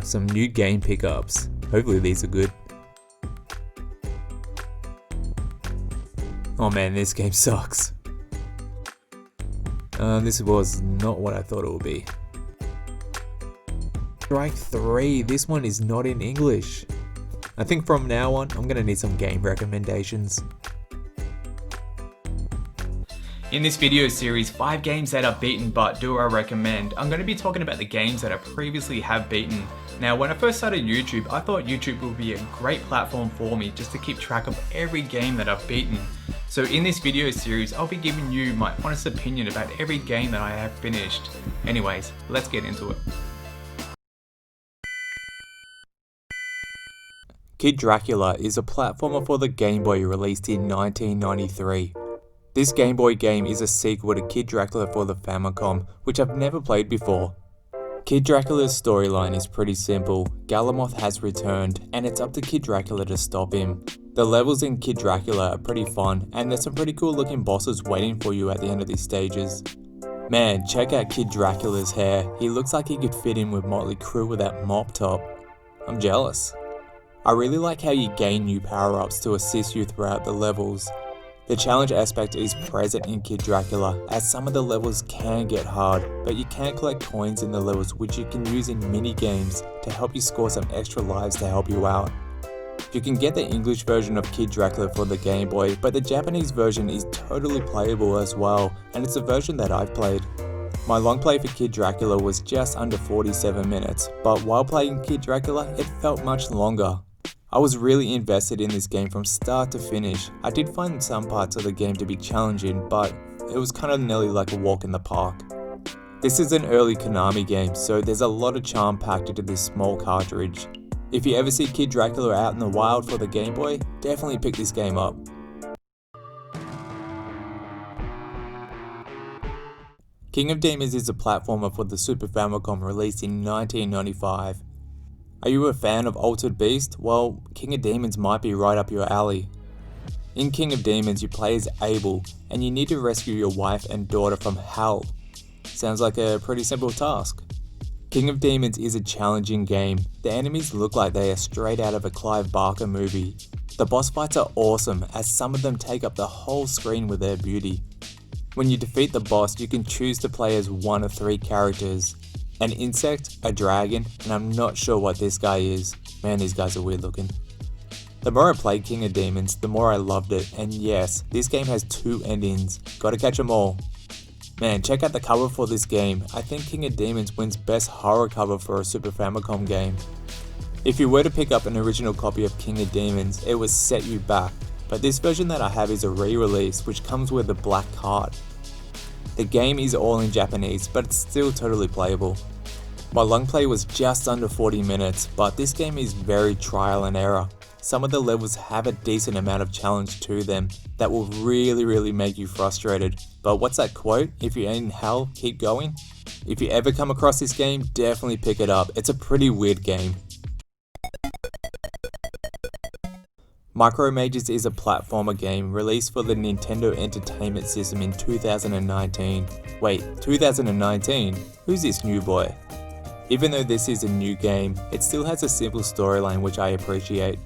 Some new game pickups. Hopefully these are good. Oh man, this game sucks. This was not what I thought it would be. Strike 3, this one is not in English. I think from now on, I'm gonna need some game recommendations. In this video series, 5 games that I've beaten but do I recommend, I'm going to be talking about the games that I previously have beaten. Now when I first started YouTube, I thought YouTube would be a great platform for me just to keep track of every game that I've beaten. So in this video series, I'll be giving you my honest opinion about every game that I have finished. Anyways, let's get into it. Kid Dracula is a platformer for the Game Boy released in 1993. This Game Boy game is a sequel to Kid Dracula for the Famicom, which I've never played before. Kid Dracula's storyline is pretty simple. Galamoth has returned, and it's up to Kid Dracula to stop him. The levels in Kid Dracula are pretty fun, and there's some pretty cool looking bosses waiting for you at the end of these stages. Man, check out Kid Dracula's hair. He looks like he could fit in with Motley Crue with that mop top. I'm jealous. I really like how you gain new power-ups to assist you throughout the levels. The challenge aspect is present in Kid Dracula, as some of the levels can get hard, but you can collect coins in the levels which you can use in mini games to help you score some extra lives to help you out. You can get the English version of Kid Dracula for the Game Boy, but the Japanese version is totally playable as well, and it's a version that I've played. My long play for Kid Dracula was just under 47 minutes, but while playing Kid Dracula, it felt much longer. I was really invested in this game from start to finish. I did find some parts of the game to be challenging, but it was kind of nearly like a walk in the park. This is an early Konami game, so there's a lot of charm packed into this small cartridge. If you ever see Kid Dracula out in the wild for the Game Boy, definitely pick this game up. King of Demons is a platformer for the Super Famicom released in 1995. Are you a fan of Altered Beast? Well, King of Demons might be right up your alley. In King of Demons, you play as Abel, and you need to rescue your wife and daughter from hell. Sounds like a pretty simple task. King of Demons is a challenging game. The enemies look like they are straight out of a Clive Barker movie. The boss fights are awesome, as some of them take up the whole screen with their beauty. When you defeat the boss, you can choose to play as one of 3 characters. An insect, a dragon, and I'm not sure what this guy is. Man, these guys are weird looking. The more I played King of Demons, the more I loved it, and yes, this game has 2 endings. Gotta catch them all. Man, check out the cover for this game. I think King of Demons wins best horror cover for a Super Famicom game. If you were to pick up an original copy of King of Demons, it would set you back, but this version that I have is a re-release which comes with a black card. The game is all in Japanese, but it's still totally playable. My long play was just under 40 minutes, but this game is very trial and error. Some of the levels have a decent amount of challenge to them that will really make you frustrated. But what's that quote? If you ain't in hell, keep going? If you ever come across this game, definitely pick it up. It's a pretty weird game. Micro Mages is a platformer game released for the Nintendo Entertainment System in 2019. Wait, 2019? Who's this new boy? Even though this is a new game, it still has a simple storyline which I appreciate.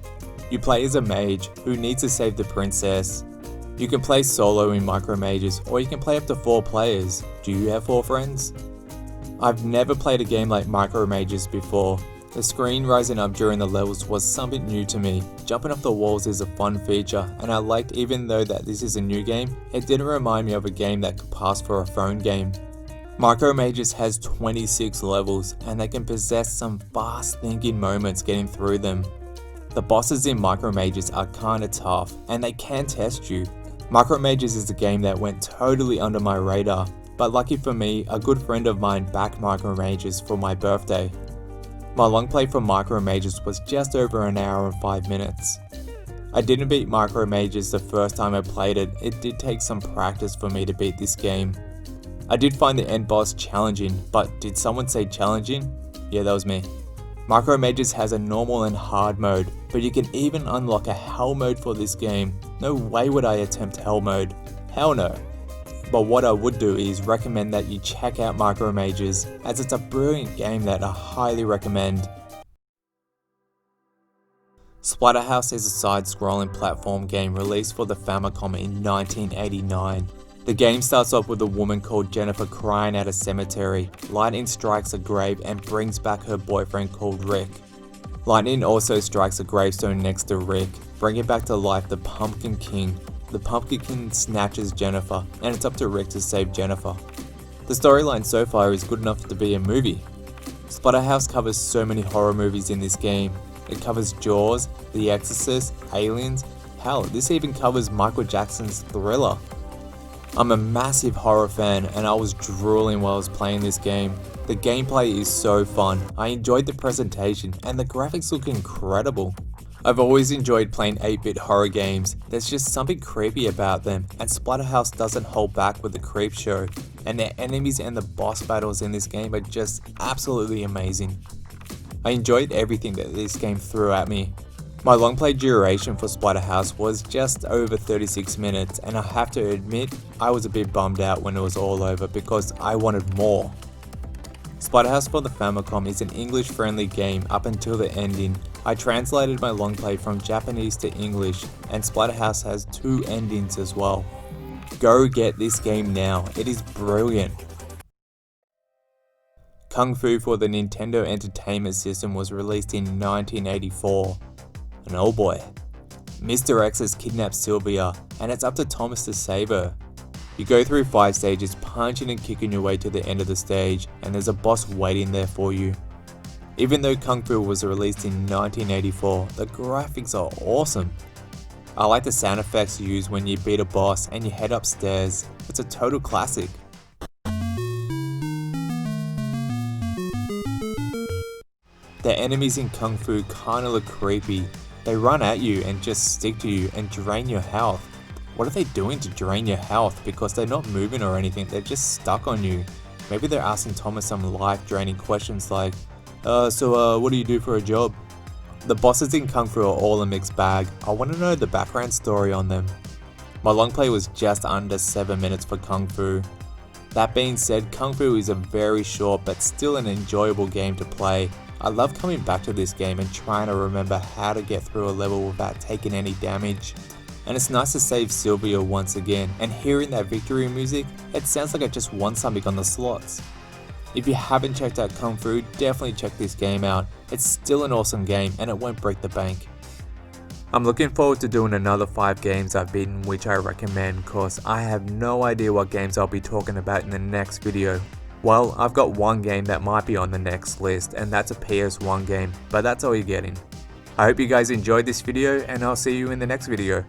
You play as a mage who needs to save the princess. You can play solo in Micro Mages, or you can play up to 4 players. Do you have 4 friends? I've never played a game like Micro Mages before. The screen rising up during the levels was something new to me. Jumping off the walls is a fun feature, and I liked even though that this is a new game, it didn't remind me of a game that could pass for a phone game. Micro Mages has 26 levels, and they can possess some fast thinking moments getting through them. The bosses in Micro Mages are kinda tough, and they can test you. Micro Mages is a game that went totally under my radar, but lucky for me, a good friend of mine backed Micro Mages for my birthday. My long play for Micro Mages was just over an hour and 5 minutes. I didn't beat Micro Mages the first time I played it. It did take some practice for me to beat this game. I did find the end boss challenging, but did someone say challenging? Yeah, that was me. Micro Mages has a normal and hard mode, but you can even unlock a hell mode for this game. No way would I attempt hell mode. Hell no. but what I would do is recommend that you check out Micro Mages, as it's a brilliant game that I highly recommend. Splatterhouse is a side-scrolling platform game released for the Famicom in 1989. The game starts off with a woman called Jennifer crying at a cemetery. Lightning strikes a grave and brings back her boyfriend called Rick. Lightning also strikes a gravestone next to Rick, bringing back to life the Pumpkin King. The Pumpkin King snatches Jennifer, and it's up to Rick to save Jennifer. The storyline so far is good enough to be a movie. Splatterhouse covers so many horror movies in this game. It covers Jaws, The Exorcist, Aliens, hell, this even covers Michael Jackson's Thriller. I'm a massive horror fan and I was drooling while I was playing this game. The gameplay is so fun, I enjoyed the presentation and the graphics look incredible. I've always enjoyed playing 8-bit horror games, there's just something creepy about them, and Splatterhouse doesn't hold back with the creep show, and the enemies and the boss battles in this game are just absolutely amazing. I enjoyed everything that this game threw at me. My long play duration for Splatterhouse was just over 36 minutes, and I have to admit, I was a bit bummed out when it was all over because I wanted more. Splatterhouse for the Famicom is an English friendly game up until the ending. I translated my long play from Japanese to English, and Splatterhouse has 2 endings as well. Go get this game now, it is brilliant. Kung Fu for the Nintendo Entertainment System was released in 1984. And oh boy, Mr. X has kidnapped Sylvia, and it's up to Thomas to save her. You go through 5 stages, punching and kicking your way to the end of the stage, and there's a boss waiting there for you. Even though Kung Fu was released in 1984, the graphics are awesome. I like the sound effects used when you beat a boss and you head upstairs, it's a total classic. The enemies in Kung Fu kinda look creepy. They run at you and just stick to you and drain your health. What are they doing to drain your health? Because they're not moving or anything, they're just stuck on you. Maybe they're asking Thomas some life draining questions like, so what do you do for a job? The bosses in Kung Fu are all a mixed bag. I want to know the background story on them. My long play was just under 7 minutes for Kung Fu. That being said, Kung Fu is a very short but still an enjoyable game to play. I love coming back to this game and trying to remember how to get through a level without taking any damage. And it's nice to save Sylvia once again, and hearing that victory music, it sounds like I just won something on the slots. If you haven't checked out Kung Fu, definitely check this game out. It's still an awesome game and it won't break the bank. I'm looking forward to doing another 5 games I've beaten which I recommend, cause I have no idea what games I'll be talking about in the next video. Well, I've got one game that might be on the next list, and that's a PS1 game, but that's all you're getting. I hope you guys enjoyed this video, and I'll see you in the next video.